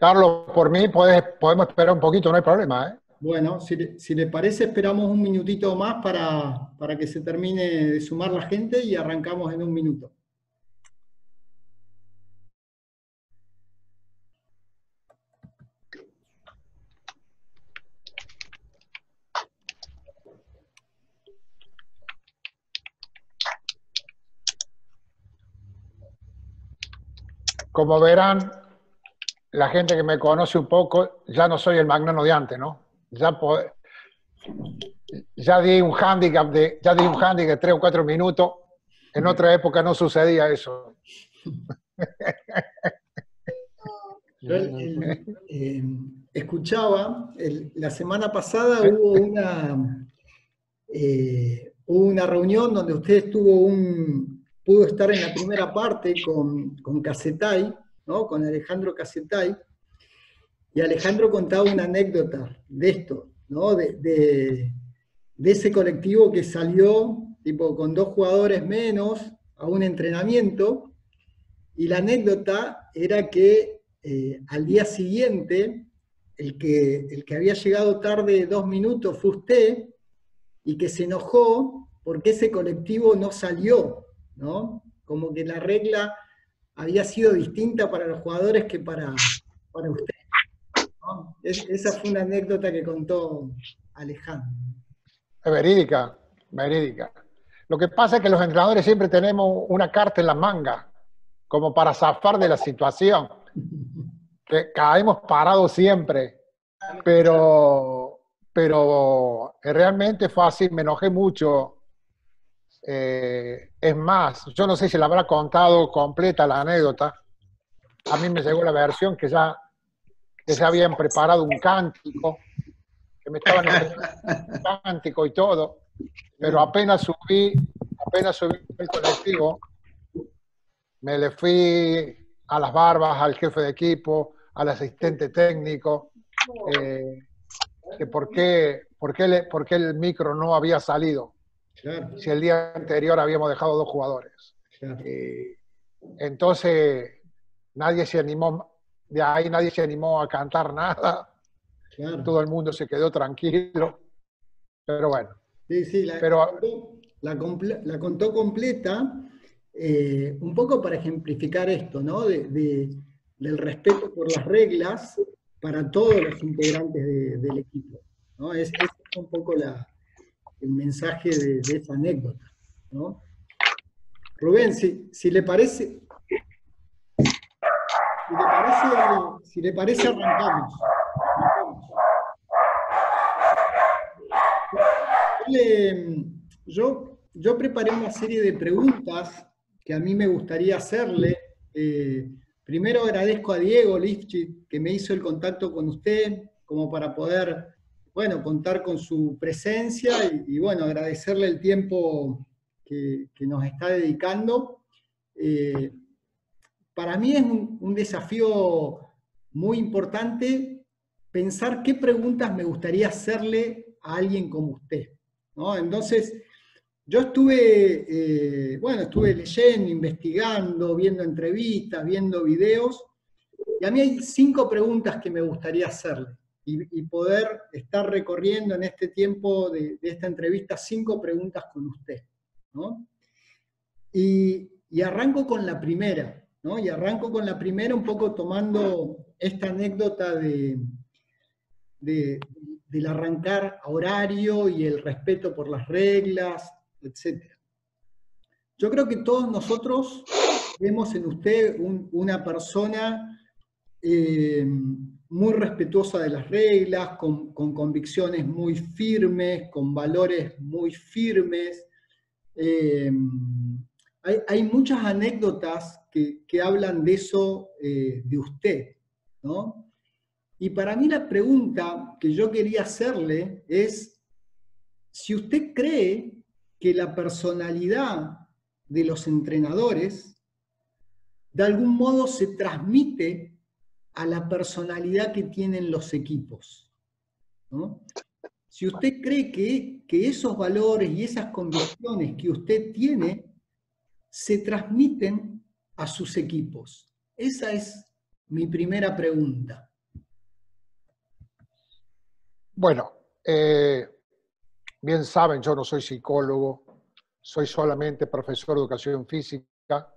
Carlos, por mí podemos esperar un poquito, no hay problema, ¿eh? Bueno, si le parece, esperamos un minutito más para que se termine de sumar la gente y arrancamos en un minuto. Como verán, la gente que me conoce un poco, ya no soy el Magnano de antes, ¿no? Ya di un handicap de 3 o 4 minutos. En otra época no sucedía eso. Yo escuchaba, la semana pasada hubo una reunión donde usted pudo estar en la primera parte con Cassetay, ¿no? Con Alejandro Cassetay, y Alejandro contaba una anécdota de esto, ¿no? De ese colectivo que salió tipo, con 2 jugadores menos a un entrenamiento, y la anécdota era que al día siguiente el que había llegado tarde 2 minutos fue usted, y que se enojó porque ese colectivo no salió, ¿no? Como que la regla había sido distinta para los jugadores que para usted, ¿no? Esa fue una anécdota que contó Alejandro. Es verídica, verídica. Lo que pasa es que los entrenadores siempre tenemos una carta en la manga, como para zafar de la situación, que caemos parados siempre, pero realmente fue así, me enojé mucho. Es más, yo no sé si la habrá contado completa la anécdota. A mí me llegó la versión que ya habían preparado un cántico, que me estaban esperando un cántico y todo, pero apenas subí el colectivo, me le fui a las barbas al jefe de equipo, al asistente técnico, que por qué el micro no había salido, Claro, si el día anterior habíamos dejado 2 jugadores. claro. Entonces, nadie se animó a cantar nada, Claro. todo el mundo se quedó tranquilo, pero bueno. Sí, Pero la contó completa, un poco para ejemplificar esto, ¿no? Del respeto por las reglas para todos los integrantes del equipo, ¿no? Es un poco el mensaje de esa anécdota, ¿no? Rubén, si le parece, arrancamos. Yo preparé una serie de preguntas que a mí me gustaría hacerle. Primero agradezco a Diego Lifchit que me hizo el contacto con usted, como para poder, bueno, contar con su presencia y bueno, agradecerle el tiempo que nos está dedicando. Para mí es un desafío muy importante pensar qué preguntas me gustaría hacerle a alguien como usted, ¿no? Entonces, yo estuve leyendo, investigando, viendo entrevistas, viendo videos, y a mí hay 5 preguntas que me gustaría hacerle, y poder estar recorriendo en este tiempo de esta entrevista 5 preguntas con usted, ¿no? Y arranco con la primera, ¿no? Y arranco con la primera un poco tomando esta anécdota del arrancar a horario y el respeto por las reglas, etc. Yo creo que todos nosotros vemos en usted una persona muy respetuosa de las reglas, con convicciones muy firmes, con valores muy firmes. Hay muchas anécdotas que hablan de eso de usted, ¿no? Y para mí la pregunta que yo quería hacerle es si usted cree que la personalidad de los entrenadores de algún modo se transmite a la personalidad que tienen los equipos, ¿no? Si usted cree que esos valores y esas convicciones que usted tiene se transmiten a sus equipos. Esa es mi primera pregunta. Bueno, bien saben, yo no soy psicólogo, soy solamente profesor de educación física.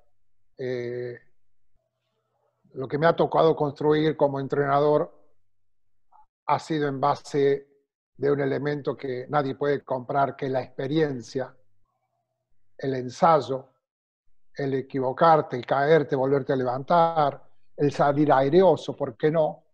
Lo que me ha tocado construir como entrenador ha sido en base de un elemento que nadie puede comprar, que es la experiencia, el ensayo, el equivocarte, el caerte, volverte a levantar, el salir aireoso, ¿por qué no?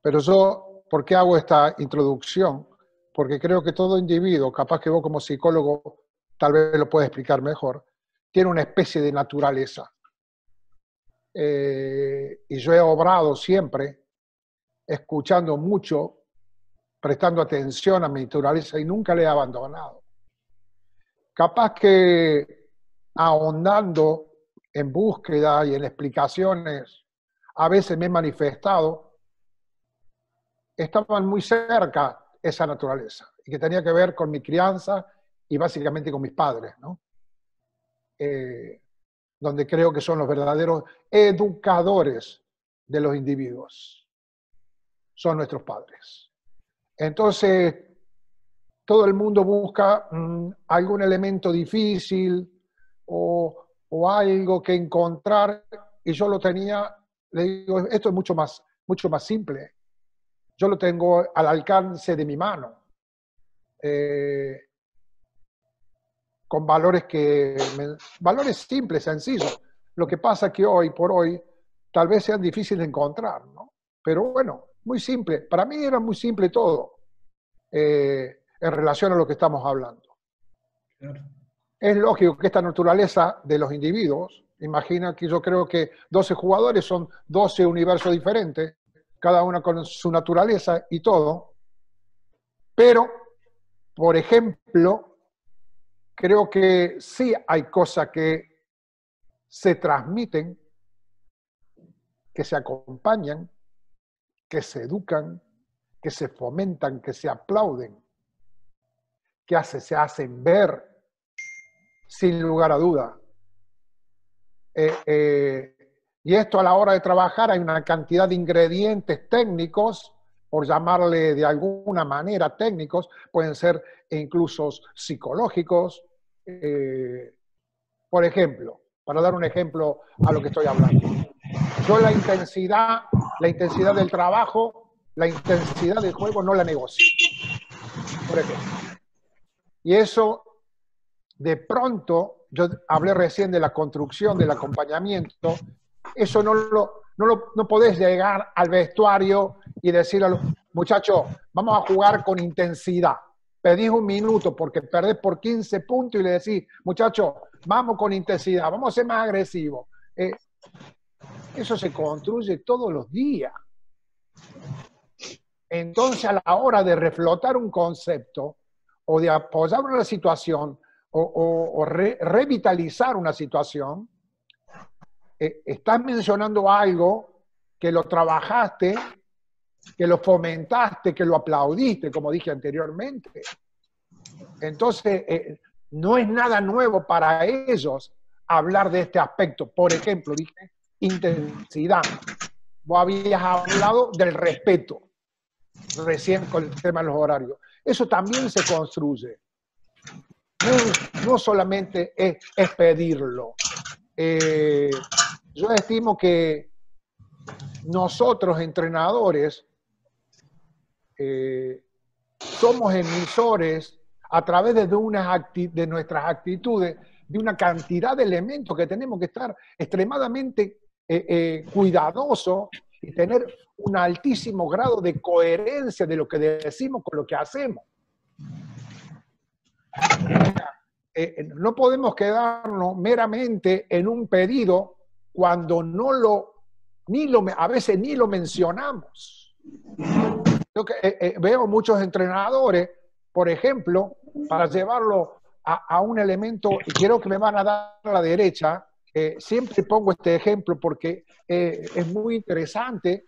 Pero yo, ¿por qué hago esta introducción? Porque creo que todo individuo, capaz que vos como psicólogo tal vez lo puedes explicar mejor, tiene una especie de naturaleza. Y yo he obrado siempre escuchando mucho, prestando atención a mi naturaleza y nunca le he abandonado. Capaz que ahondando en búsqueda y en explicaciones, a veces me he manifestado, estaban muy cerca esa naturaleza y que tenía que ver con mi crianza y básicamente con mis padres, ¿no? Donde creo que son los verdaderos educadores de los individuos. Son nuestros padres. Entonces, todo el mundo busca algún elemento difícil o algo que encontrar, y yo lo tenía, le digo, esto es mucho más simple. Yo lo tengo al alcance de mi mano, con valores valores simples, sencillos. Lo que pasa es que hoy por hoy tal vez sean difíciles de encontrar, ¿no? Pero bueno, muy simple. Para mí era muy simple todo. En relación a lo que estamos hablando. Claro. Es lógico que esta naturaleza de los individuos, imagina que yo creo que 12 jugadores son 12 universos diferentes, cada uno con su naturaleza y todo, pero, por ejemplo, creo que sí hay cosas que se transmiten, que se acompañan, que se educan, que se fomentan, que se aplauden, que se hacen ver, sin lugar a duda. Y esto a la hora de trabajar hay una cantidad de ingredientes técnicos, por llamarle de alguna manera técnicos, pueden ser incluso psicológicos. Por ejemplo, para dar un ejemplo a lo que estoy hablando. Yo la intensidad del trabajo, la intensidad del juego no la negocio. Por ejemplo. Y eso, de pronto, yo hablé recién de la construcción, del acompañamiento, eso no podés llegar al vestuario y decir a los muchachos, vamos a jugar con intensidad. Pedís un minuto porque perdés por 15 puntos y le decís, muchachos, vamos con intensidad, vamos a ser más agresivos. Eso se construye todos los días. Entonces, a la hora de reflotar un concepto o de apoyar una situación o revitalizar una situación, estás mencionando algo que lo trabajaste, que lo fomentaste, que lo aplaudiste, como dije anteriormente. Entonces, no es nada nuevo para ellos hablar de este aspecto. Por ejemplo, dije intensidad. Vos habías hablado del respeto recién con el tema de los horarios. Eso también se construye. No solamente es pedirlo. Yo estimo que nosotros, entrenadores, somos emisores a través de nuestras actitudes, de una cantidad de elementos que tenemos que estar extremadamente cuidadosos y tener un altísimo grado de coherencia de lo que decimos con lo que hacemos. No podemos quedarnos meramente en un pedido cuando a veces ni lo mencionamos. Yo veo muchos entrenadores, por ejemplo, para llevarlo a un elemento, y quiero que me van a dar a la derecha, siempre pongo este ejemplo porque es muy interesante.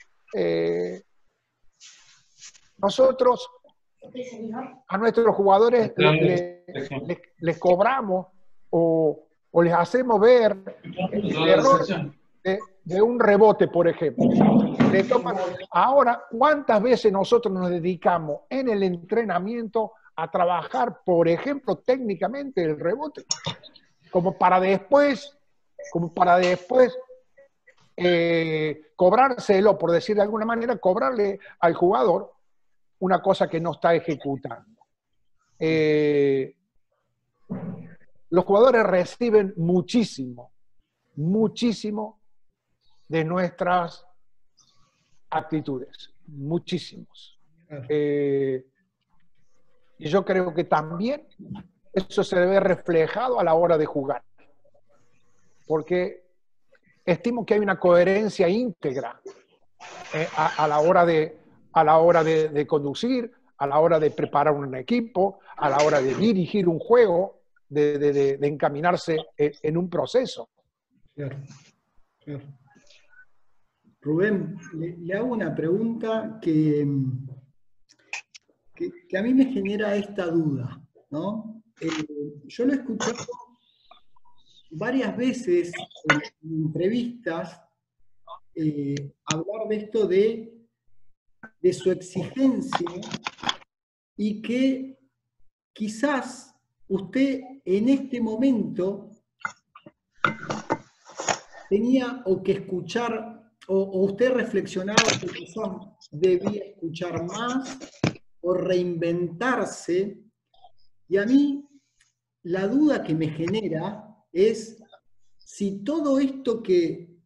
Nosotros a nuestros jugadores les cobramos o les hacemos ver el error de un rebote, por ejemplo. Ahora, ¿cuántas veces nosotros nos dedicamos en el entrenamiento a trabajar, por ejemplo, técnicamente el rebote, como para después cobrárselo, por decir de alguna manera, cobrarle al jugador una cosa que no está ejecutando? Los jugadores reciben muchísimo de nuestras actitudes, muchísimos. Y yo creo que también eso se ve reflejado a la hora de jugar, porque estimo que hay una coherencia íntegra a la hora de conducir, a la hora de preparar un equipo, a la hora de dirigir un juego, de encaminarse en un proceso. Claro, claro. Rubén, le hago una pregunta que a mí me genera esta duda, ¿no? Yo lo he escuchado varias veces en entrevistas hablar de esto de su exigencia y que quizás usted en este momento tenía o que escuchar, o usted reflexionaba que quizás debía escuchar más o reinventarse. Y a mí la duda que me genera es si todo esto que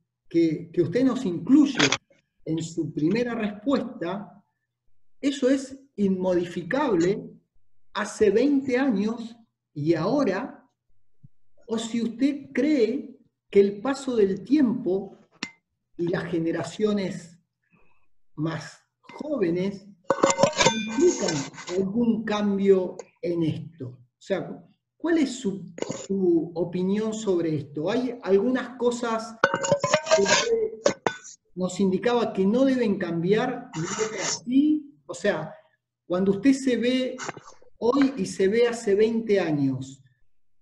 usted nos incluye en su primera respuesta, eso es inmodificable hace 20 años y ahora, o si usted cree que el paso del tiempo y las generaciones más jóvenes implican algún cambio en esto. O sea, ¿cuál es su opinión sobre esto? ¿Hay algunas cosas que usted nos indicaba que no deben cambiar y otras sí? O sea, cuando usted se ve hoy y se ve hace 20 años,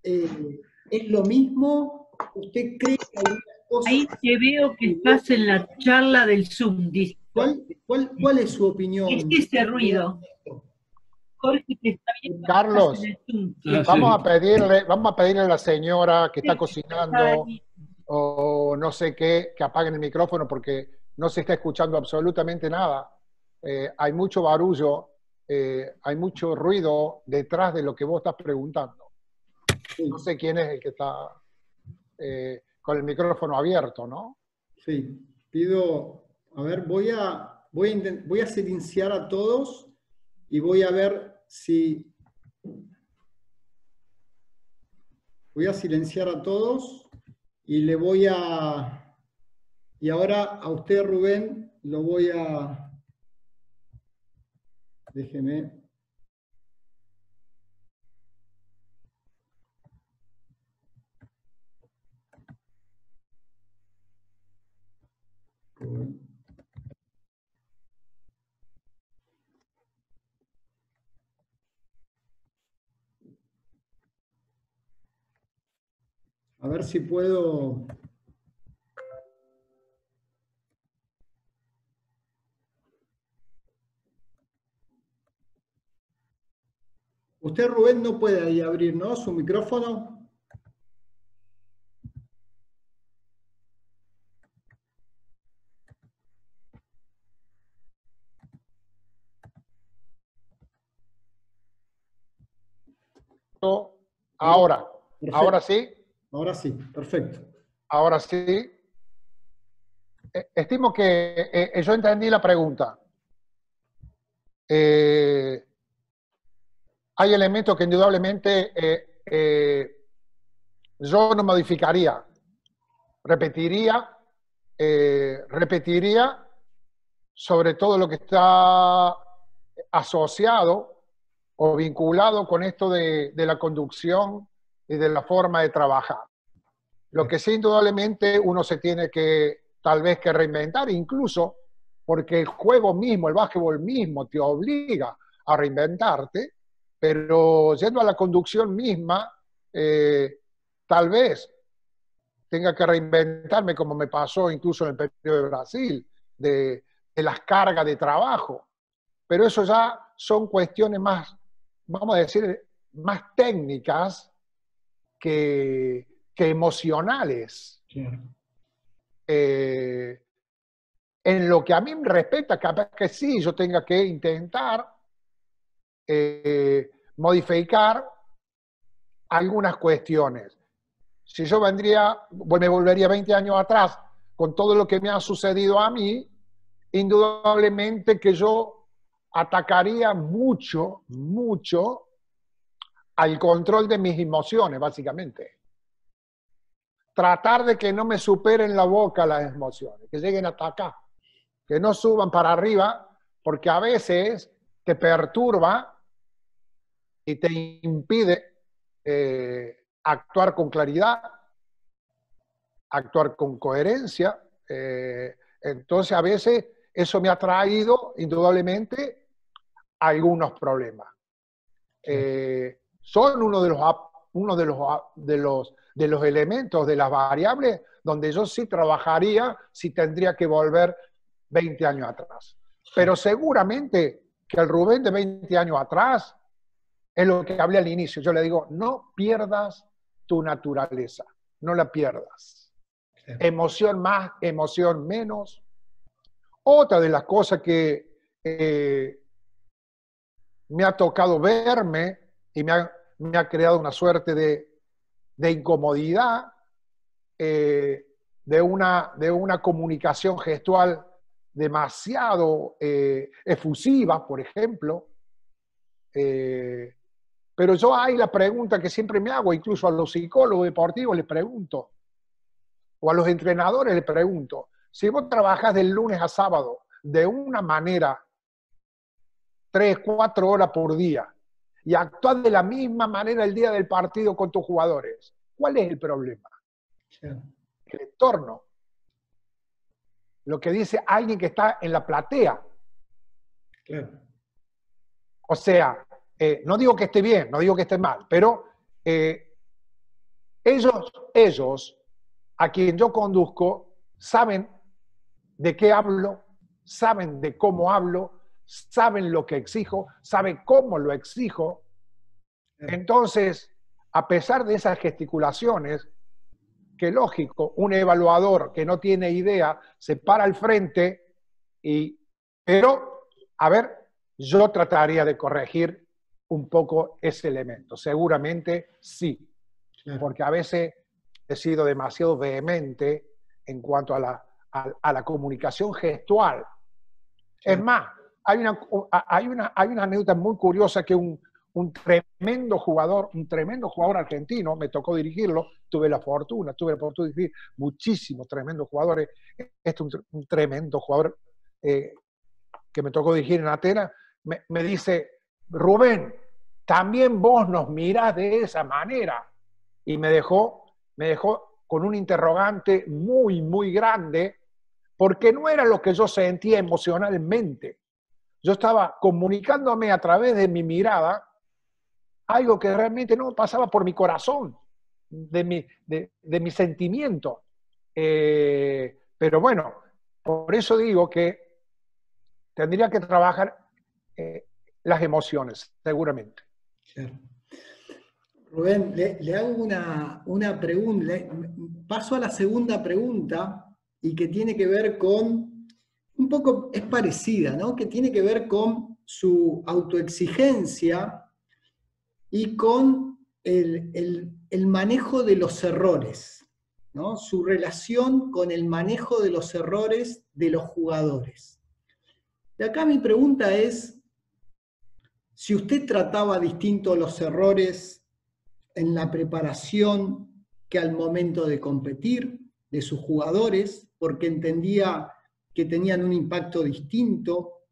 ¿es lo mismo? ¿Usted cree que algunas cosas... Ahí te veo que estás en la charla del Zoom, dice. ¿Cuál es su opinión? Es ese ruido. Jorge te está viendo. Carlos, vamos a pedirle a la señora que está cocinando o no sé qué, que apaguen el micrófono porque no se está escuchando absolutamente nada. Hay mucho barullo, hay mucho ruido detrás de lo que vos estás preguntando. No sé quién es el que está con el micrófono abierto, ¿no? Sí, pido, a ver, voy a silenciar a todos y voy a ver si... Voy a silenciar a todos y le voy a... Y ahora a usted, Rubén, lo voy a... Déjeme... Rubén. A ver si puedo... Usted, Rubén, no puede ahí abrir, ¿no? Su micrófono. Ahora, Perfecto. ahora sí. Ahora sí, perfecto. Ahora sí. Estimo que yo entendí la pregunta. Hay elementos que indudablemente yo no modificaría. Repetiría sobre todo lo que está asociado o vinculado con esto de la conducción y de la forma de trabajar. Lo que sí, indudablemente, uno se tiene que, tal vez, que reinventar, incluso porque el juego mismo, el básquetbol mismo, te obliga a reinventarte, pero yendo a la conducción misma, tal vez tenga que reinventarme, como me pasó incluso en el periodo de Brasil, de las cargas de trabajo. Pero eso ya son cuestiones más, vamos a decir, más técnicas que emocionales. Claro. En lo que a mí me respecta, capaz que sí, yo tenga que intentar modificar algunas cuestiones. Si yo me volvería 20 años atrás con todo lo que me ha sucedido a mí, indudablemente que yo atacaría mucho, mucho al control de mis emociones, básicamente. Tratar de que no me superen la boca las emociones, que lleguen hasta acá, que no suban para arriba, porque a veces te perturba y te impide actuar con claridad, actuar con coherencia. Entonces, a veces eso me ha traído, indudablemente, algunos problemas. Son uno de los elementos, de las variables, donde yo sí trabajaría si tendría que volver 20 años atrás. Pero seguramente que el Rubén de 20 años atrás es lo que hablé al inicio. Yo le digo, no pierdas tu naturaleza, no la pierdas. Emoción más, emoción menos. Otra de las cosas que me ha tocado verme y me ha creado una suerte de incomodidad, de una comunicación gestual demasiado efusiva, por ejemplo. Pero yo hay la pregunta que siempre me hago, incluso a los psicólogos deportivos les pregunto, o a los entrenadores les pregunto, si vos trabajás del lunes a sábado de una manera 3, 4 horas por día y actuás de la misma manera el día del partido con tus jugadores, ¿cuál es el problema? Sí. El entorno. Lo que dice alguien que está en la platea. Claro. O sea, no digo que esté bien, no digo que esté mal, pero ellos, a quien yo conduzco, saben de qué hablo, saben de cómo hablo, saben lo que exijo, saben cómo lo exijo. Entonces, a pesar de esas gesticulaciones, que lógico, un evaluador que no tiene idea se para al frente pero, a ver, yo trataría de corregir un poco ese elemento. Seguramente sí, porque a veces he sido demasiado vehemente en cuanto a la comunicación gestual. Es más, hay una anécdota muy curiosa que un tremendo jugador argentino, me tocó dirigirlo, tuve la fortuna de dirigir muchísimos tremendos jugadores. Este es un tremendo jugador que me tocó dirigir en Atenas, me dice, Rubén, también vos nos mirás de esa manera. Y me dejó con un interrogante muy, muy grande, porque no era lo que yo sentía emocionalmente. Yo estaba comunicándome a través de mi mirada algo que realmente no pasaba por mi corazón, de mi sentimiento. Pero bueno, por eso digo que tendría que trabajar las emociones, seguramente. Claro. Rubén, le hago una pregunta, paso a la segunda pregunta y que tiene que ver con, un poco es parecida, ¿no? Que tiene que ver con su autoexigencia y con el manejo de los errores, ¿no? Su relación con el manejo de los errores de los jugadores. De acá mi pregunta es, si usted trataba distinto los errores en la preparación que al momento de competir de sus jugadores, porque entendía que tenían un impacto distinto,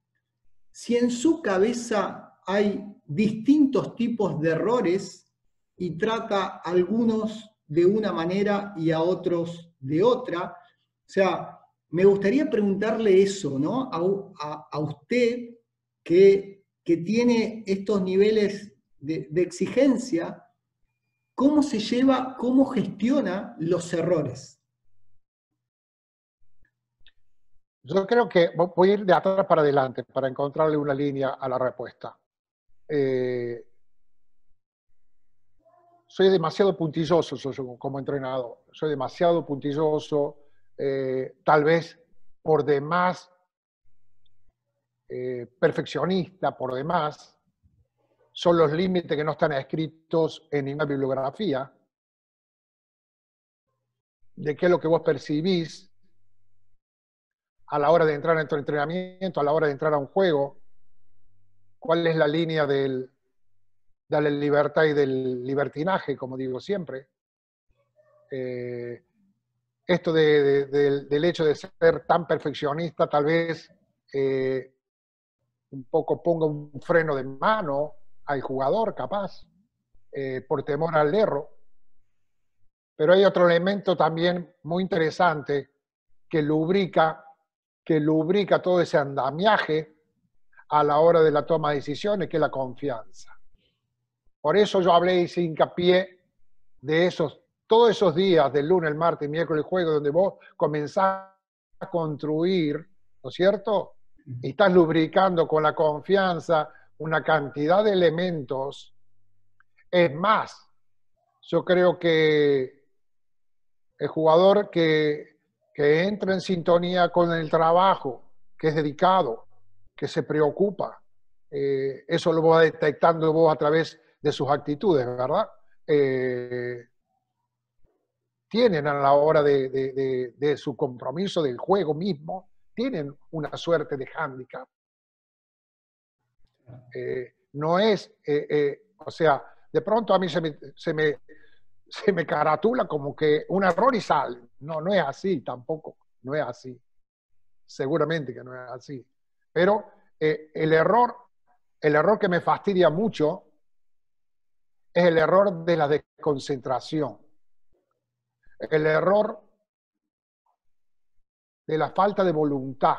si en su cabeza hay distintos tipos de errores y trata a algunos de una manera y a otros de otra. O sea, me gustaría preguntarle eso, ¿no? A usted que tiene estos niveles de exigencia, ¿cómo se lleva, cómo gestiona los errores? Yo creo que voy a ir de atrás para adelante para encontrarle una línea a la respuesta. Soy demasiado puntilloso como entrenador. Soy demasiado puntilloso, tal vez por demás perfeccionista, por demás. Son los límites que no están escritos en ninguna bibliografía, de qué es lo que vos percibís a la hora de entrar en tu entrenamiento, a la hora de entrar a un juego, cuál es la línea de la libertad y del libertinaje, como digo siempre. Esto del hecho de ser tan perfeccionista, tal vez un poco ponga un freno de mano al jugador, capaz, por temor al error. Pero hay otro elemento también muy interesante que lubrica todo ese andamiaje a la hora de la toma de decisiones, que es la confianza. Por eso yo hablé y hice hincapié de todos esos días, del lunes, el martes, miércoles, el juego, donde vos comenzás a construir, ¿no es cierto? Y estás lubricando con la confianza una cantidad de elementos. Es más, yo creo que el jugador que entra en sintonía con el trabajo, que es dedicado, que se preocupa, eso lo vas detectando vos a través de sus actitudes, ¿verdad? Tienen a la hora de su compromiso del juego mismo, tienen una suerte de hándicap. No es, o sea, de pronto a mí se me caratula como que un error y sale. No, no es así tampoco, no es así. Seguramente que no es así. Pero el error que me fastidia mucho es el error de la desconcentración. El error de la falta de voluntad.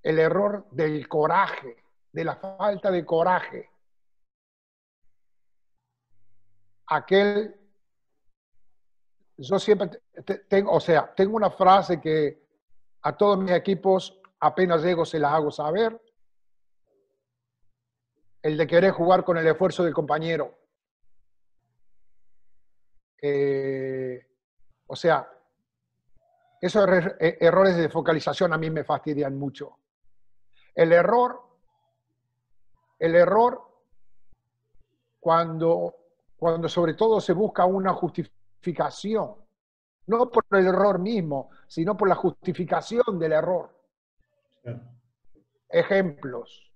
El error del coraje, de la falta de coraje. Yo siempre tengo una frase que a todos mis equipos apenas llego se las hago saber, el de querer jugar con el esfuerzo del compañero. O sea, esos errores de focalización a mí me fastidian mucho. El error cuando sobre todo se busca una justificación, no por el error mismo, sino por la justificación del error. Sí. Ejemplos.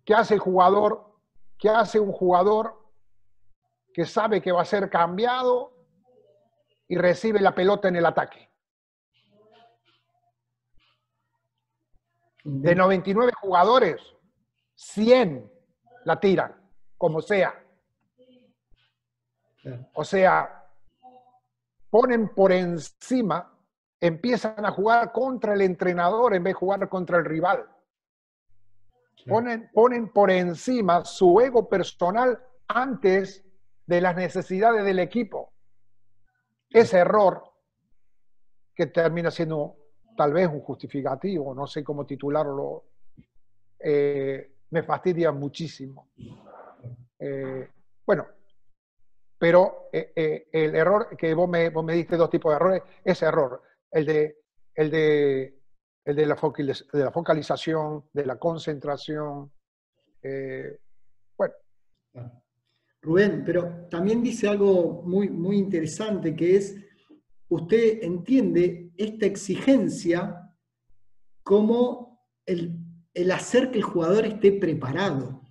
¿Qué hace el jugador? ¿Qué hace un jugador que sabe que va a ser cambiado y recibe la pelota en el ataque? De 99 jugadores, 100 la tiran, como sea. O sea, ponen por encima, empiezan a jugar contra el entrenador en vez de jugar contra el rival. Ponen por encima su ego personal antes de las necesidades del equipo. Ese error, que termina siendo tal vez un justificativo, no sé cómo titularlo, me fastidia muchísimo. Bueno, pero el error que vos me diste, dos tipos de errores, ese error, el de la focalización, de la concentración. Bueno. Rubén, pero también dice algo muy, muy interesante, que es, usted entiende esta exigencia como el hacer que el jugador esté preparado,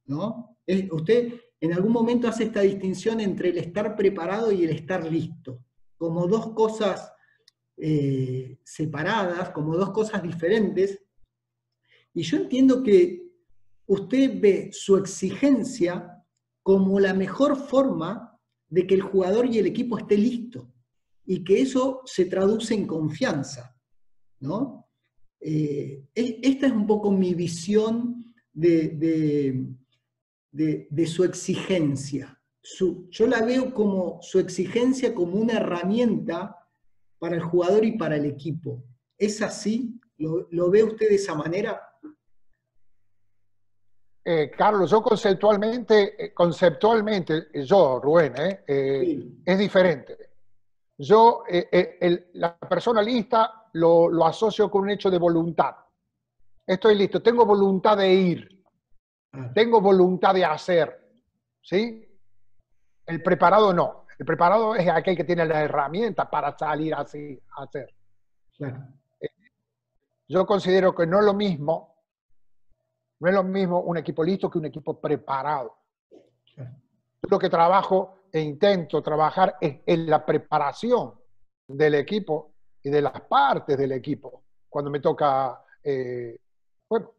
¿no? Usted en algún momento hace esta distinción entre el estar preparado y el estar listo, como dos cosas separadas, como dos cosas diferentes. Y yo entiendo que usted ve su exigencia como la mejor forma de que el jugador y el equipo esté listo, y que eso se traduce en confianza, ¿no? Esta es un poco mi visión de su exigencia. yo la veo como su exigencia como una herramienta para el jugador y para el equipo. ¿Es así? ¿Lo ve usted de esa manera? Carlos, yo conceptualmente, yo, Rubén, Sí, es diferente. Yo, la persona lista lo asocio con un hecho de voluntad. Estoy listo, tengo voluntad de ir, claro, tengo voluntad de hacer, ¿sí? El preparado no. El preparado es aquel que tiene la herramienta para salir así a hacer. claro, Yo considero que no es lo mismo un equipo listo que un equipo preparado. claro. Yo lo que trabajo e intento trabajar es en la preparación del equipo y de las partes del equipo. Cuando me toca, bueno,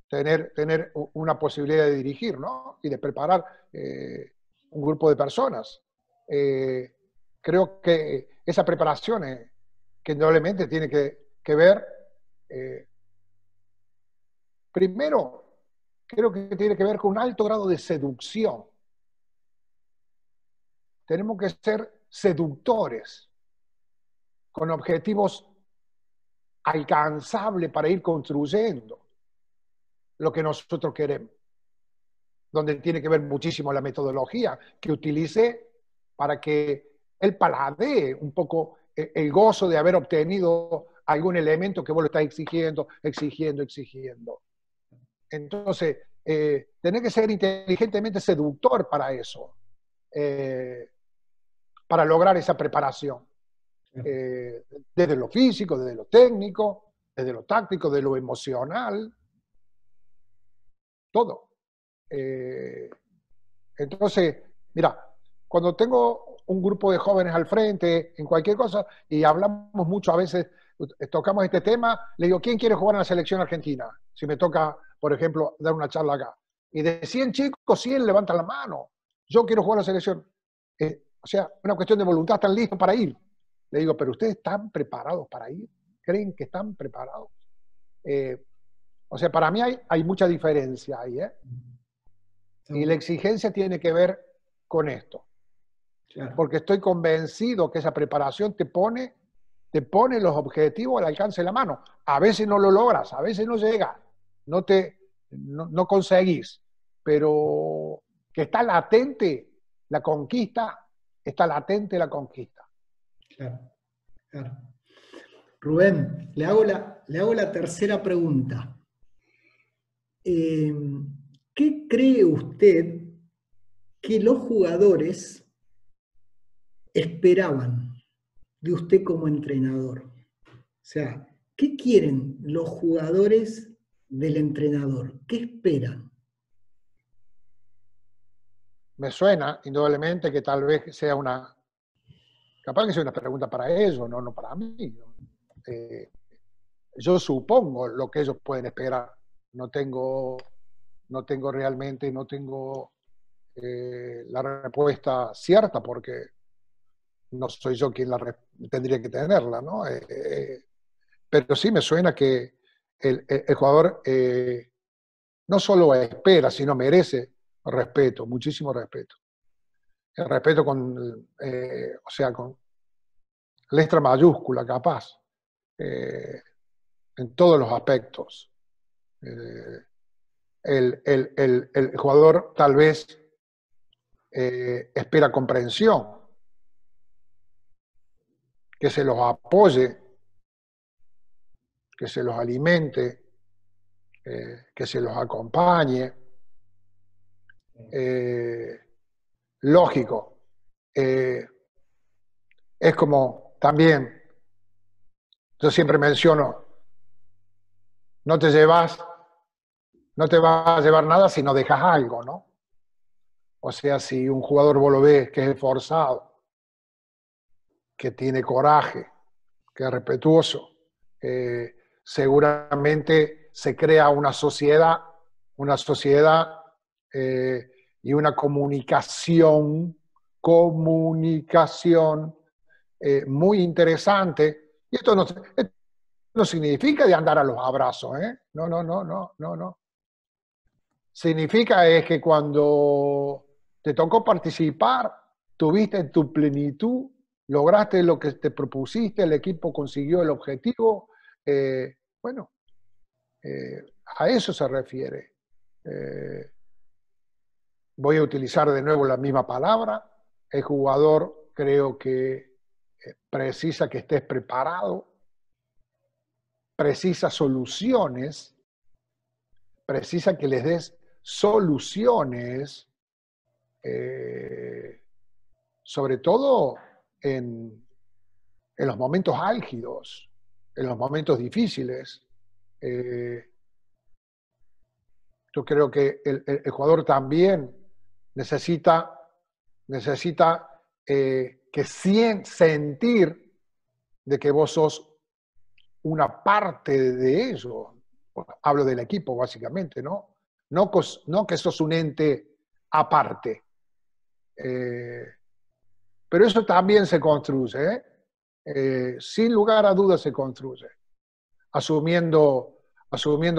tener una posibilidad de dirigir, ¿no? Y de preparar un grupo de personas. Eh, Creo que esa preparación que indudablemente tiene que ver, eh, primero, creo que tiene que ver con un alto grado de seducción. Tenemos que ser seductores, con objetivos alcanzables para ir construyendo lo que nosotros queremos, donde tiene que ver muchísimo la metodología que utilicé para que él paladee un poco el gozo de haber obtenido algún elemento que vos lo estás exigiendo, exigiendo, exigiendo. Entonces, tenés que ser inteligentemente seductor para eso, para lograr esa preparación. Desde lo físico, desde lo técnico, desde lo táctico, de lo emocional, todo. Entonces, mira, cuando tengo un grupo de jóvenes al frente, en cualquier cosa, y hablamos mucho a veces, tocamos este tema, le digo, ¿quién quiere jugar en la selección argentina? Si me toca, por ejemplo, dar una charla acá. Y de 100 chicos, 100 levantan la mano. Yo quiero jugar en la selección. O sea, una cuestión de voluntad, ¿están listos para ir? Le digo, ¿pero ustedes están preparados para ir? ¿Creen que están preparados? O sea, para mí hay mucha diferencia ahí, ¿eh? Y la exigencia tiene que ver con esto. Claro, Porque estoy convencido que esa preparación te pone los objetivos al alcance de la mano. A veces no lo logras, a veces no llega, no conseguís, pero que está latente la conquista, está latente la conquista. claro, claro. Rubén, le hago la tercera pregunta. ¿Qué cree usted que los jugadores esperaban de usted como entrenador? O sea, ¿qué quieren los jugadores del entrenador? ¿Qué esperan? Me suena, indudablemente, que tal vez sea capaz que sea una pregunta para ellos, no para mí. Yo supongo lo que ellos pueden esperar. No tengo realmente, no tengo la respuesta cierta porque no soy yo quien tendría que tenerla, ¿no? Pero sí me suena que el jugador no solo espera, sino merece respeto, muchísimo respeto. El respeto o sea, con letra mayúscula, capaz, en todos los aspectos. Eh, el jugador tal vez espera comprensión, que se los apoye, que se los alimente, que se los acompañe. Lógico. Es como también, yo siempre menciono, no te vas a llevar nada si no dejas algo, ¿no? O sea, si un jugador vos lo ves que es esforzado, que tiene coraje, que es respetuoso, seguramente se crea una sociedad y una comunicación muy interesante. Y esto no significa de andar a los abrazos, ¿eh? No. Significa es que cuando te tocó participar, tuviste en tu plenitud, lograste lo que te propusiste, el equipo consiguió el objetivo. Bueno, a eso se refiere. Voy a utilizar de nuevo la misma palabra. El jugador creo que precisa que estés preparado, precisa soluciones, precisa que les des soluciones, sobre todo en los momentos álgidos, en los momentos difíciles. Yo creo que el jugador también necesita sentir de que vos sos una parte de ello. Hablo del equipo, básicamente, ¿no? No que sos un ente aparte. Pero eso también se construye, sin lugar a dudas se construye, asumiendo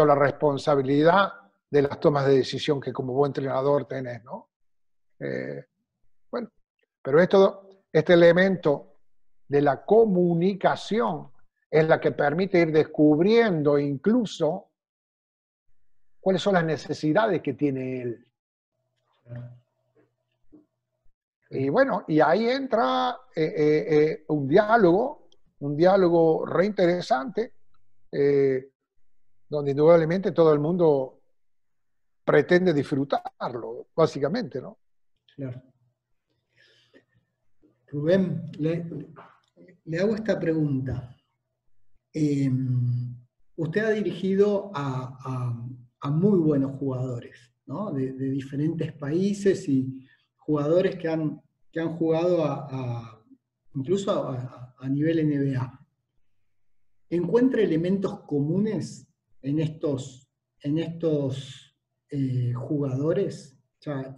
la responsabilidad de las tomas de decisión que como buen entrenador tenés, ¿no? Bueno, pero este elemento de la comunicación es la que permite ir descubriendo incluso cuáles son las necesidades que tiene él. Y bueno, y ahí entra un diálogo re interesante, donde indudablemente todo el mundo pretende disfrutarlo, básicamente, ¿no? Claro. Rubén, le hago esta pregunta. Usted ha dirigido a muy buenos jugadores, ¿no? De diferentes países y jugadores que han jugado incluso a nivel NBA. ¿Encuentra elementos comunes en estos jugadores? O sea,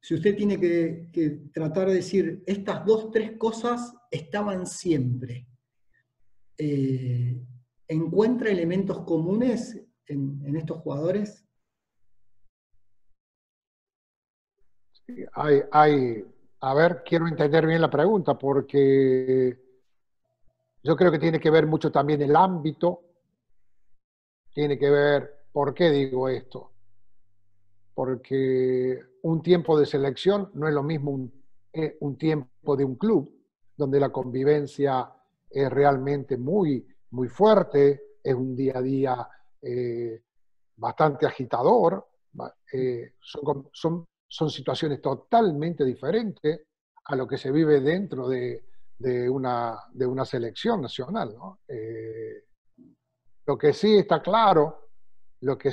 si usted tiene que tratar de decir, estas 2, 3 cosas estaban siempre, ¿encuentra elementos comunes en estos jugadores? Sí, a ver, quiero entender bien la pregunta, porque yo creo que tiene que ver mucho también el ámbito, tiene que ver, ¿por qué digo esto? Porque un tiempo de selección no es lo mismo un tiempo de un club, donde la convivencia es realmente muy, muy fuerte, es un día a día bastante agitador, son situaciones totalmente diferentes a lo que se vive dentro de una selección nacional, ¿no? Lo que sí está claro, lo que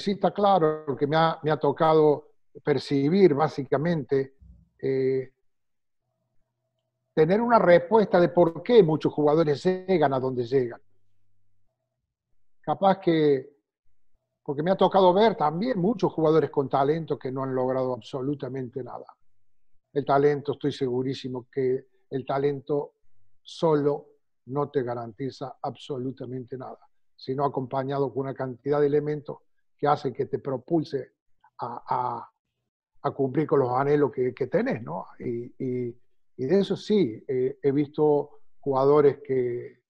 me ha tocado percibir básicamente, tener una respuesta de por qué muchos jugadores llegan a donde llegan. Capaz que, porque me ha tocado ver también muchos jugadores con talento que no han logrado absolutamente nada. El talento, estoy segurísimo que el talento solo no te garantiza absolutamente nada, sino acompañado con una cantidad de elementos que hacen que te propulse a cumplir con los anhelos que tenés, ¿no? Y de eso sí, he visto jugadores que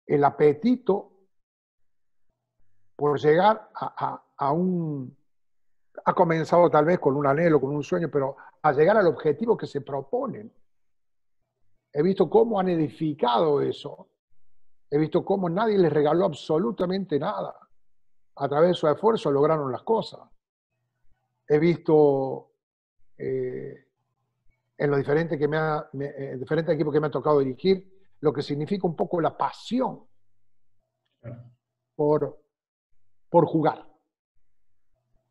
el apetito por llegar ha comenzado tal vez con un anhelo, con un sueño, pero a llegar al objetivo que se proponen. He visto cómo han edificado eso. He visto cómo nadie les regaló absolutamente nada. A través de su esfuerzo lograron las cosas. He visto en los diferentes equipos que me ha tocado dirigir lo que significa un poco la pasión por jugar.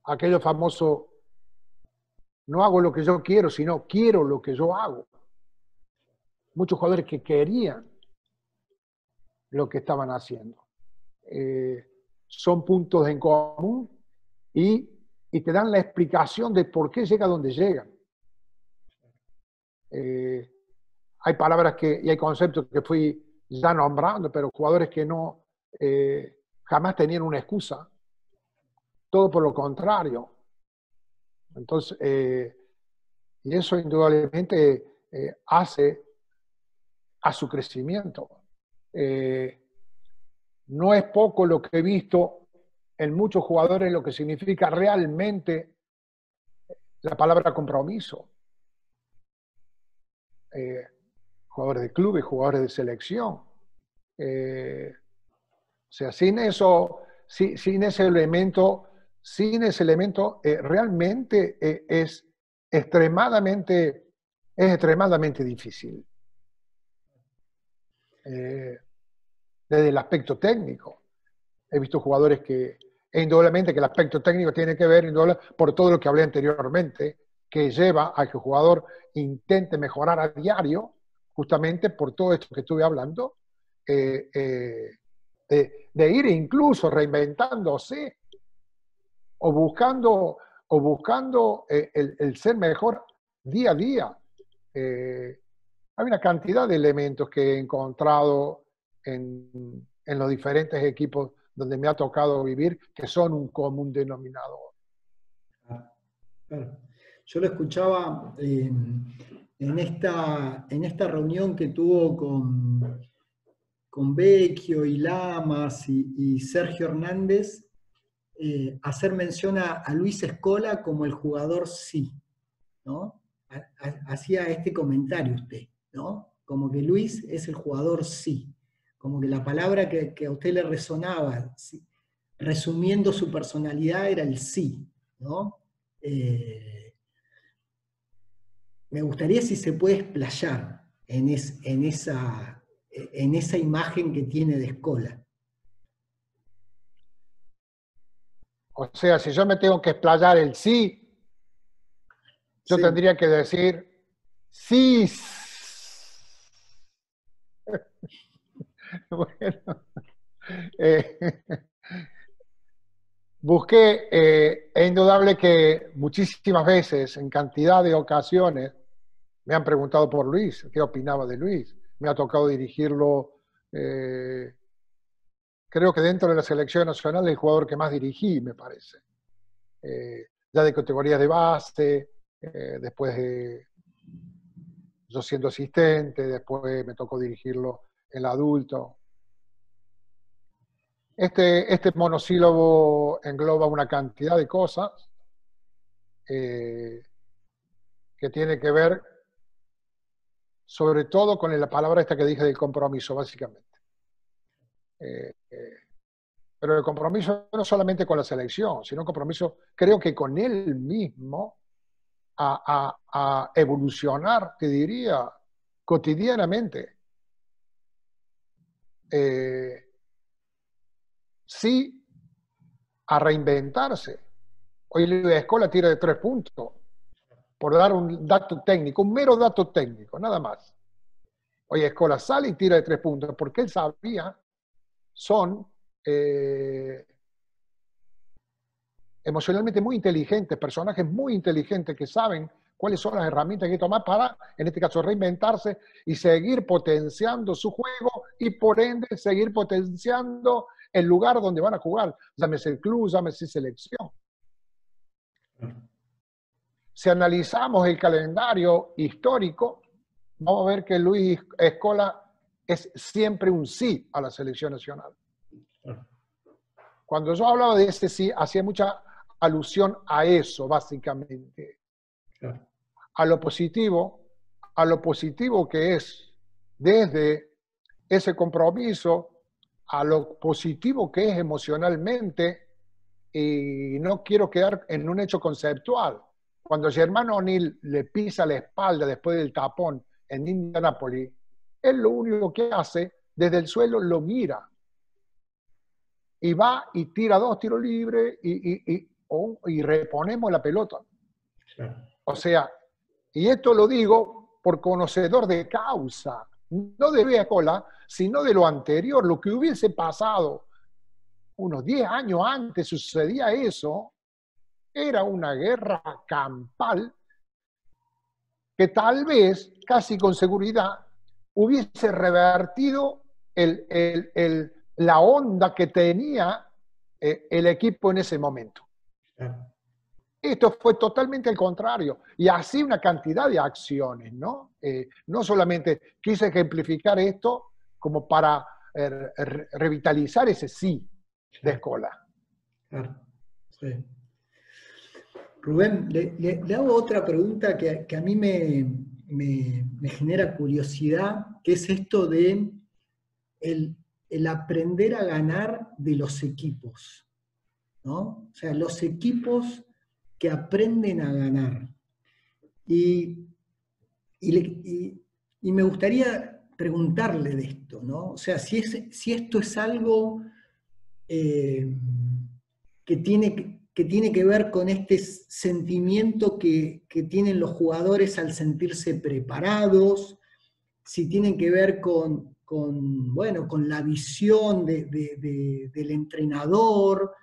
Aquello famoso, no hago lo que yo quiero, sino quiero lo que yo hago. Muchos jugadores que querían lo que estaban haciendo. Son puntos en común y te dan la explicación de por qué llega donde llegan. Hay palabras y hay conceptos que fui ya nombrando, pero jugadores que no jamás tenían una excusa. Todo por lo contrario. Entonces, y eso indudablemente hace a su crecimiento. No es poco lo que he visto en muchos jugadores lo que significa realmente la palabra compromiso. Jugadores de clubes, jugadores de selección. O sea, sin eso, sin ese elemento, realmente es extremadamente difícil. Desde el aspecto técnico. He visto jugadores que, indudablemente que el aspecto técnico tiene que ver por todo lo que hablé anteriormente, que lleva a que el jugador intente mejorar a diario, justamente por todo esto que estuve hablando, de ir incluso reinventándose o buscando el ser mejor día a día. Hay una cantidad de elementos que he encontrado en los diferentes equipos donde me ha tocado vivir que son un común denominador. Claro. Yo lo escuchaba en esta reunión que tuvo con Vecchio y Lamas y Sergio Hernández, hacer mención a Luis Scola como el jugador sí, ¿no? Hacía este comentario usted, ¿no? Como que Luis es el jugador sí, como que la palabra que a usted le resonaba, sí, resumiendo su personalidad, era el sí, ¿no? Me gustaría si se puede explayar en esa imagen que tiene de Scola. O sea, si yo me tengo que explayar el sí, yo tendría que decir sí. Bueno, busqué, es indudable que muchísimas veces, en cantidad de ocasiones, me han preguntado por Luis, qué opinaba de Luis. Me ha tocado dirigirlo, creo que dentro de la selección nacional, el jugador que más dirigí, me parece. Ya de categorías de base, después yo siendo asistente, después me tocó dirigirlo en el adulto. Este monosílabo engloba una cantidad de cosas que tiene que ver sobre todo con la palabra esta que dije del compromiso, básicamente. Pero el compromiso no solamente con la selección, sino el compromiso, creo que con él mismo, a evolucionar, te diría, cotidianamente. Sí, a reinventarse. Hoy la escuela tira de 3 puntos, por dar un dato técnico, un mero dato técnico, nada más. Hoy escuela sale y tira de 3 puntos, porque él sabía, son emocionalmente muy inteligentes, personajes muy inteligentes que saben cuáles son las herramientas que hay que tomar para, en este caso, reinventarse y seguir potenciando su juego y por ende seguir potenciando el lugar donde van a jugar, llámese el club, llámese selección. Si analizamos el calendario histórico, vamos a ver que Luis Scola es siempre un sí a la selección nacional. Cuando yo hablaba de ese sí, hacía mucha alusión a eso, básicamente. A lo positivo que es desde ese compromiso, a lo positivo que es emocionalmente, y no quiero quedar en un hecho conceptual. Cuando Germán O'Neill le pisa la espalda después del tapón en Indianápolis, él lo único que hace, desde el suelo lo mira. Y va y tira 2 tiros libres y reponemos la pelota. O sea, y esto lo digo por conocedor de causa, no de Luis Scola, sino de lo anterior, lo que hubiese pasado unos 10 años antes sucedía eso, era una guerra campal que tal vez, casi con seguridad, hubiese revertido la onda que tenía el equipo en ese momento. Esto fue totalmente al contrario. Y así una cantidad de acciones, ¿no? No solamente quise ejemplificar esto como para revitalizar ese sí de Escola. Claro, sí. Rubén, le hago otra pregunta que a mí me genera curiosidad, que es esto de el aprender a ganar de los equipos, ¿no? O sea, los equipos que aprenden a ganar. Y, y me gustaría preguntarle de esto, ¿no? O sea, si esto es algo que tiene que ver con este sentimiento que tienen los jugadores al sentirse preparados, si tienen que ver bueno, con la visión del entrenador.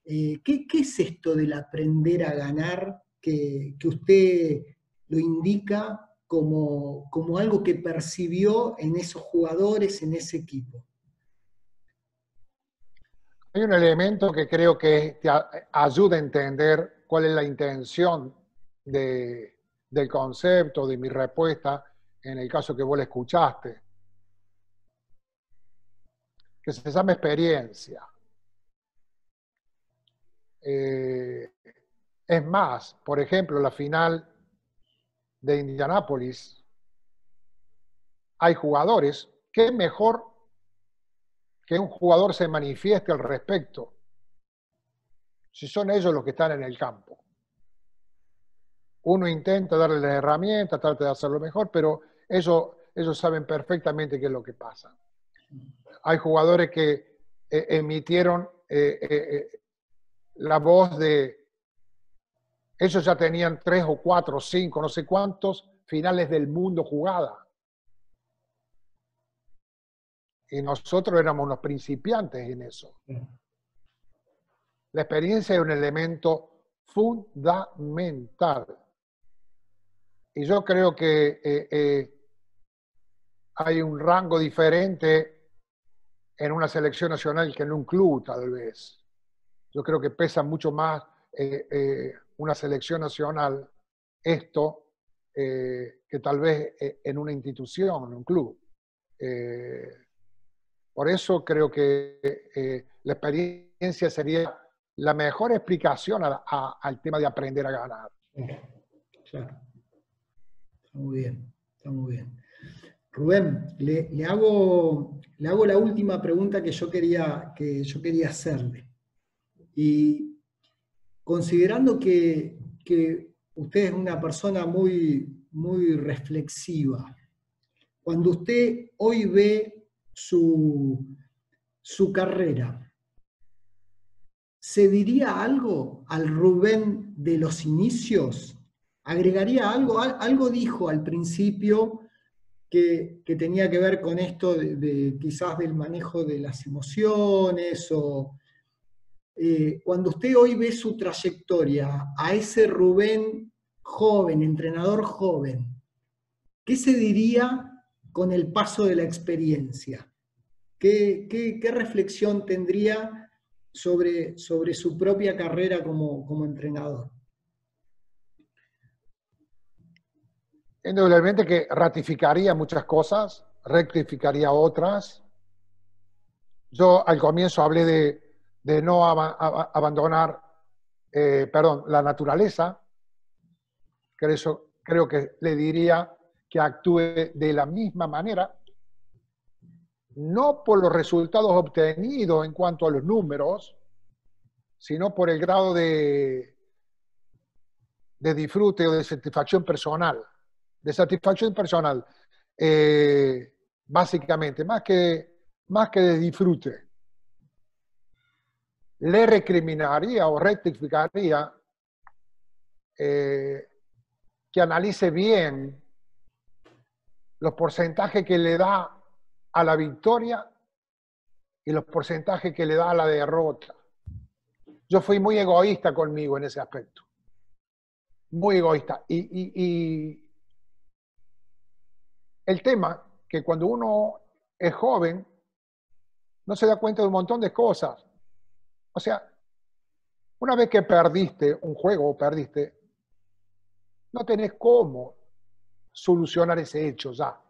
¿Qué es esto del aprender a ganar que usted lo indica como algo que percibió en esos jugadores, en ese equipo? Hay un elemento que creo que te ayuda a entender cuál es la intención del concepto, de mi respuesta, en el caso que vos la escuchaste, que se llama experiencia. Es más, por ejemplo, la final de Indianápolis, hay jugadores que es mejor que un jugador se manifieste al respecto si son ellos los que están en el campo. Uno intenta darle las herramientas, trata de hacerlo mejor, pero ellos saben perfectamente qué es lo que pasa. Hay jugadores que emitieron la voz de... Ellos ya tenían 3 o 4 o 5, no sé cuántos finales del mundo jugada. Y nosotros éramos unos principiantes en eso. La experiencia es un elemento fundamental. Y yo creo que hay un rango diferente en una selección nacional que en un club, tal vez. Yo creo que pesa mucho más una selección nacional esto que tal vez en una institución, en un club. Por eso creo que la experiencia sería la mejor explicación al tema de aprender a ganar. Claro. Está muy bien, está muy bien. Rubén, le hago la última pregunta que yo quería hacerle. Y considerando que usted es una persona muy, muy reflexiva, cuando usted hoy ve su carrera, ¿se diría algo al Rubén de los inicios? ¿Agregaría algo? Algo dijo al principio que tenía que ver con esto quizás del manejo de las emociones o... cuando usted hoy ve su trayectoria, a ese Rubén joven, entrenador joven, ¿qué se diría con el paso de la experiencia? ¿Qué reflexión tendría sobre su propia carrera como entrenador? Indudablemente que ratificaría muchas cosas, rectificaría otras. Yo al comienzo hablé de no abandonar, la naturaleza. Creo que le diría que actúe de la misma manera, no por los resultados obtenidos en cuanto a los números, sino por el grado de disfrute o de satisfacción personal. De satisfacción personal, básicamente, más que de disfrute. Le recriminaría o rectificaría que analice bien los porcentajes que le da a la victoria y los porcentajes que le da a la derrota. Yo fui muy egoísta conmigo en ese aspecto. Muy egoísta. Y el tema que cuando uno es joven no se da cuenta de un montón de cosas. O sea, Una vez que perdiste un juego o perdiste, no tenés cómo solucionar ese hecho ya.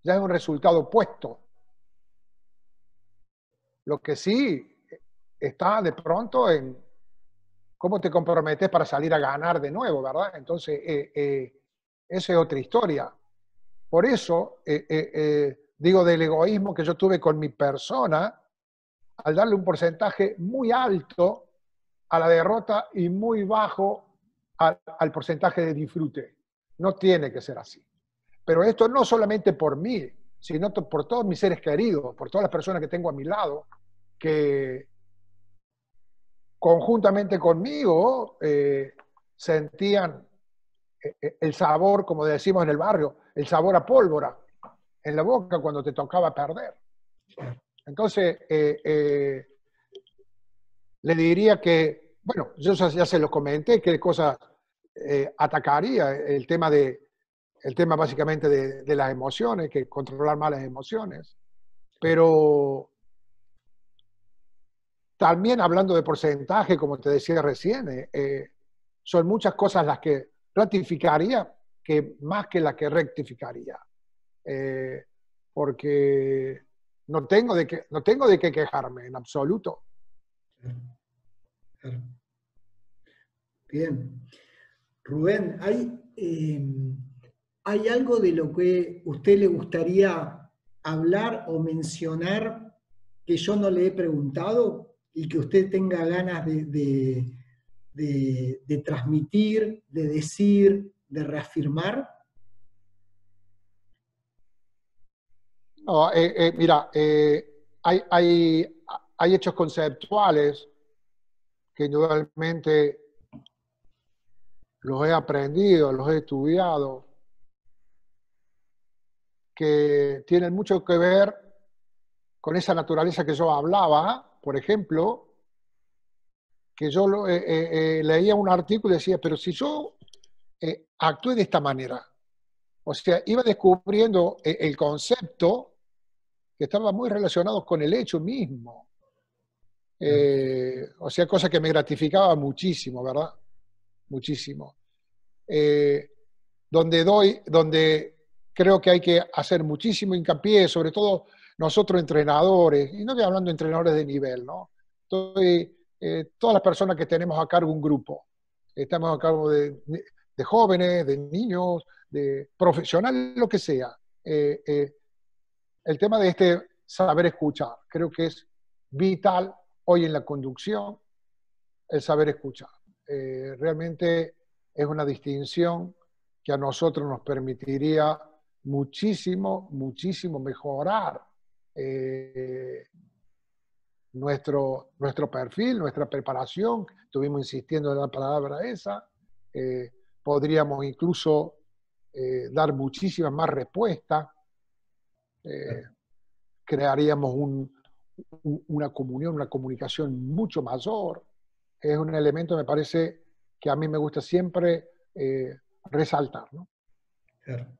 Ya es un resultado puesto. Lo que sí está de pronto en cómo te comprometes para salir a ganar de nuevo, ¿verdad? Entonces, esa es otra historia. Por eso, digo del egoísmo que yo tuve con mi persona, al darle un porcentaje muy alto a la derrota y muy bajo al porcentaje de disfrute. No tiene que ser así. Pero esto no solamente por mí, sino por todos mis seres queridos, por todas las personas que tengo a mi lado, que conjuntamente conmigo sentían el sabor, como decimos en el barrio, el sabor a pólvora en la boca cuando te tocaba perder. Entonces, le diría que, bueno, yo ya se los comenté, qué cosas atacaría el tema básicamente de las emociones, que controlar más las emociones, pero también hablando de porcentaje, como te decía recién, son muchas cosas las que ratificaría que más que las que rectificaría. Porque no tengo de qué quejarme en absoluto. Claro. Bien. Rubén, ¿hay algo de lo que a usted le gustaría hablar o mencionar que yo no le he preguntado y que usted tenga ganas de transmitir, de decir, de reafirmar? No, mira, hay hechos conceptuales que indudablemente los he aprendido, los he estudiado, que tienen mucho que ver con esa naturaleza que yo hablaba. Por ejemplo, que yo leía un artículo y decía, pero si yo actué de esta manera, o sea, iba descubriendo el concepto que estaba muy relacionado con el hecho mismo. O sea, cosa que me gratificaba muchísimo, ¿verdad? Muchísimo. Donde creo que hay que hacer muchísimo hincapié, sobre todo nosotros entrenadores, y no estoy hablando de entrenadores de nivel, ¿no? Todas las personas que tenemos a cargo un grupo, estamos a cargo de jóvenes, de niños, de profesionales, lo que sea. El tema de este saber escuchar, creo que es vital hoy en la conducción, el saber escuchar. Realmente es una distinción que a nosotros nos permitiría muchísimo, muchísimo mejorar nuestro perfil, nuestra preparación. Estuvimos insistiendo en la palabra esa. Podríamos incluso dar muchísimas más respuestas. Crearíamos una comunión, una comunicación mucho mayor. Es un elemento, me parece, que a mí me gusta siempre resaltar, ¿no? Claro.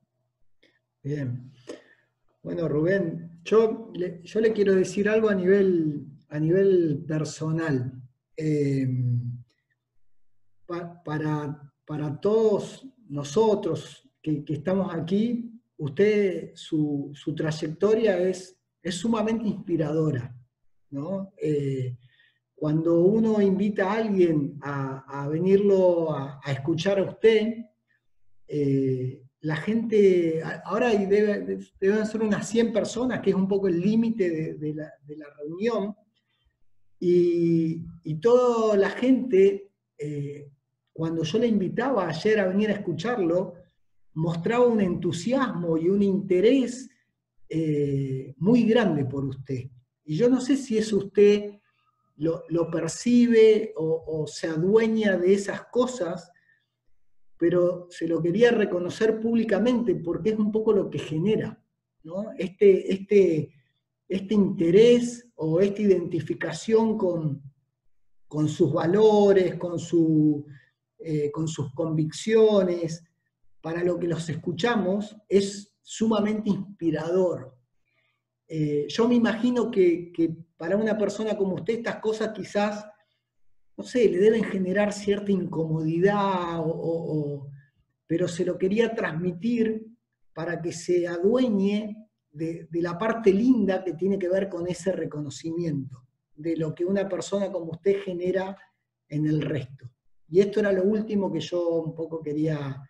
Bien. Bueno, Rubén, yo le quiero decir algo a nivel personal. Para todos nosotros que estamos aquí, usted, su trayectoria es sumamente inspiradora, ¿no? Cuando uno invita a alguien a venirlo a escuchar a usted, la gente, ahora deben ser unas 100 personas, que es un poco el límite de la reunión, y toda la gente, cuando yo le invitaba ayer a venir a escucharlo, mostraba un entusiasmo y un interés muy grande por usted. Y yo no sé si eso usted lo percibe o se adueña de esas cosas, pero se lo quería reconocer públicamente porque es un poco lo que genera, ¿no? Este interés o esta identificación con sus valores, con sus convicciones, para lo que los escuchamos, es sumamente inspirador. Yo me imagino que para una persona como usted estas cosas quizás, no sé, le deben generar cierta incomodidad, pero se lo quería transmitir para que se adueñe de la parte linda que tiene que ver con ese reconocimiento, de lo que una persona como usted genera en el resto. Y esto era lo último que yo un poco quería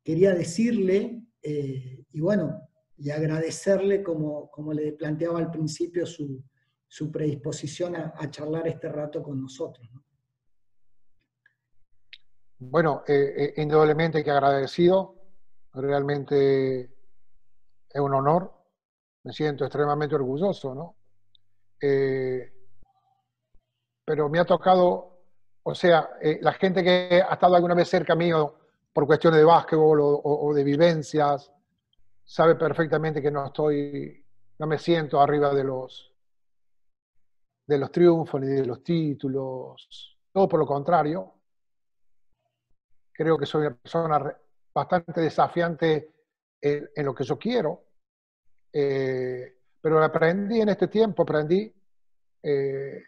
decirle, y bueno, y agradecerle, como le planteaba al principio, su predisposición a charlar este rato con nosotros, ¿no? Bueno, indudablemente que agradecido, realmente es un honor, me siento extremadamente orgulloso, ¿no? Pero me ha tocado, o sea, la gente que ha estado alguna vez cerca mío por cuestiones de básquetbol o de vivencias, sabe perfectamente que no me siento arriba de los triunfos ni de los títulos, todo por lo contrario. Creo que soy una persona bastante desafiante en lo que yo quiero, pero aprendí en este tiempo, de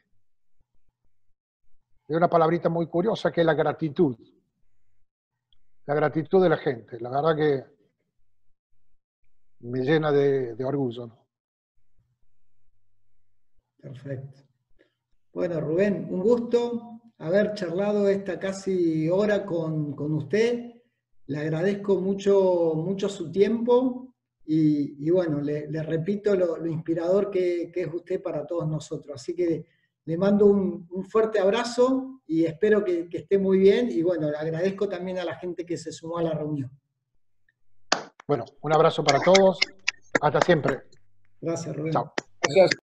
una palabrita muy curiosa que es la gratitud de la gente. La verdad que me llena de orgullo, ¿no? Perfecto. Bueno, Rubén, un gusto haber charlado esta casi hora con usted. Le agradezco mucho su tiempo y bueno, le repito lo inspirador que es usted para todos nosotros. Así que le mando un fuerte abrazo y espero que esté muy bien. Y bueno, le agradezco también a la gente que se sumó a la reunión. Bueno, un abrazo para todos. Hasta siempre. Gracias, Rubén. Chao. Gracias.